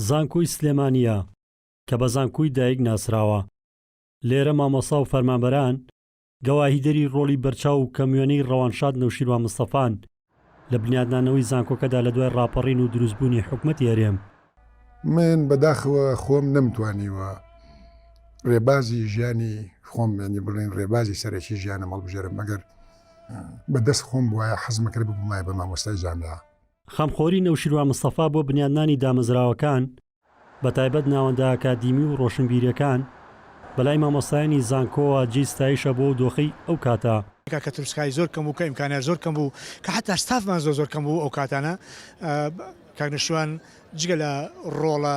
زانکۆی سلێمانیە کە بە زانکۆی دایک ناسراوە. لێرە مامۆسا و فەرمانبەران گەواهیدەری ڕۆڵی بەرچاو و کەمیۆنەی ڕەوانشاد نەوشیروان مستەفان لە بنیادنانەوەی زانکۆکەدا لە دوای ڕاپەڕین و دروستبوونی حکومەتی هەرێم. من بەداخەوە خۆم نەمتوانیوە ڕێبازی ژیانی خۆم ینی بڵێن ڕێبازی سەرەکی ژیانە هەڵبژێرم مەگەر بەدەست خۆم وایە حەزمەکرد ببوومایە بە مامۆستای جامعە. خەمخۆری نەوشیروان مستەفا بۆ بنیادنانی دامەزراوەکان بە تایبەت ناوەندە ئاکادیمی و ڕۆشنبیریەکان بەلای مامۆستایانی زانکۆوە جێی ستایشە بۆ دۆخەی ئەو کاتە. کە تروسکای زۆر کەم بوو کە ئیمکانیات زۆر کەم بوو کە حتا ستافمان زۆر کەم بوو ئەو کاتانە کاکنشوان جگە لە ڕۆڵە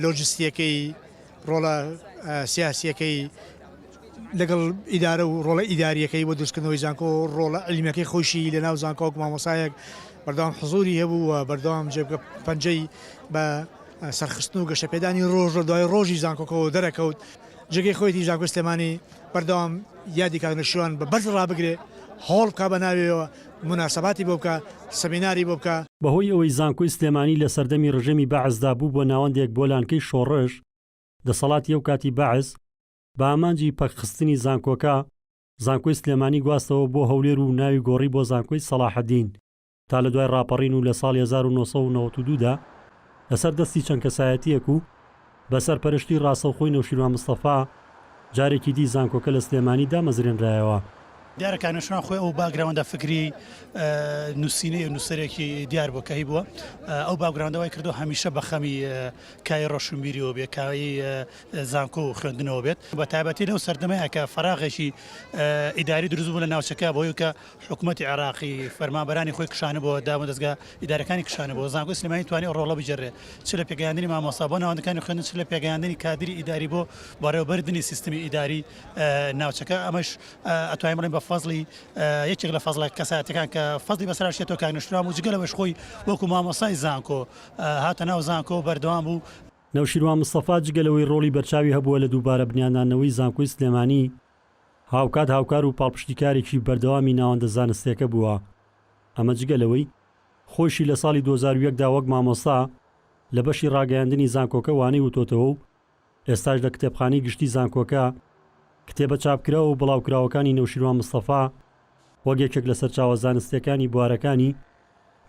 لۆجستیەکەی ڕۆڵە سیاسیەکەی لەگەڵ ئیدارە و ڕۆڵە ئیداریەکەی بۆ دروستکردنەوەی زانکۆ ڕۆڵە علیمەکەی خۆشی لە ناو زانکۆک مامۆسایەک بەردەوام حزوری هەبوو و بەردەوام جێبگە پەنجەی بە سەرخستن و گەشەپێدانی ڕۆژ دوای ڕۆژی زانکۆکەوە دەرەکەوت. جگەی خۆیتی ژاکۆ سلێمانی بەردەوام یادی کاکنشوان بە بەرز ڕابگرێ هەوڵ بکا بە ناوێەوە مناسەباتی بۆ بکە سەمیناری بۆ بکە. بەهۆی ئەوەی زانکۆی سلێمانی لە سەردەمی ڕژەمی بەعزدا بوو بۆ ناوەندێک بۆلانکەی شۆڕش دەسەڵاتی ئەو کاتی بەعز بە ئامانجی پەکخستنی زانکۆکە زانکۆی سلێمانی گواستەوە بۆ هەولێر و ناوی گۆڕی بۆ زانکۆی سەلاحەدین تا لە دوای ڕاپەڕین و لە ساڵی 1992دا لەسەر دەستی چەند کەسایەتیەک و بەسەر پەرشتی ڕاستەوخۆی نەوشیروان مستەفا جارێکی دی زانکۆکە لە سلێمانی دامەزرێنرایەوە. دیارەکانشان خۆی ئەو باگراوەندە فکری نووسینەی و نووسەرێکی دیار بۆ کەهی بووە ئەو باگراوەندەوەی کردو هەمیشە بە خەمی کای ڕۆشنبیریەوە بێت کاوی زانکۆ و خوێندنەوە بێت بە تایبەتی لەو سەردەمەیە کە فەراغێکی ئیداری دروست بوو لە ناوچەکە بۆی کە حکوومەتی عێراقی فەرمانبەرانی خۆی کشانە بۆ دام و دەستگا ئیدارەکانی کشانە بۆ زانکۆی سلێمانی توانێت ڕۆڵە بجێڕێت چ لە پێگەیاندنی مامۆستا بۆ ناوەندەکانی خوێندن چ لە پێگەیاندنی کادری ئیداری بۆ بەڕێوەبەردنی سیستمی ئیداری ناوچەکە. ئەمەش ئەتوانین بڵێن بە فەزلی یەکێک لە فەزڵە کەساتەکان کە فەزلی بەسەرشێتەوە کاکنشوان و جگەلەوەش خۆی وەکو مامۆسای زانکۆ هاتە ناو زانکۆ بەردەوام بوو. نەوشیروان مستەفا جگەلەوەی ڕۆڵی بەرچاوی هەبووە لە دووبارە بنیادنانەوەی زانکۆی سلێمانی هاوکات هاوکار و پاڵپشتیکارێکی بەردەوامی ناوەندە زانستیەکە بووە. ئەمە جگەلەوەی خۆشی لە ساڵی 2001دا وەک مامۆستا لە بەشی ڕاگەیاندنی زانکۆکە وانەی وتۆتەوە و ئێستاش لە کتێبخانەی گشتی زانکۆکە کتێبە چاپکراوە و بڵاوکراوەکانی نەوشیروان مستەفا وەک یەکێک لە سەرچاوە زانستیەکانی بوارەکانی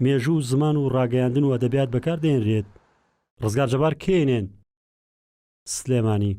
مێژوو زمان و ڕاگەیاندن و ئەدەبیات بەکاردێنرێت. ڕزگار جەبار کێنێن سلێمانی.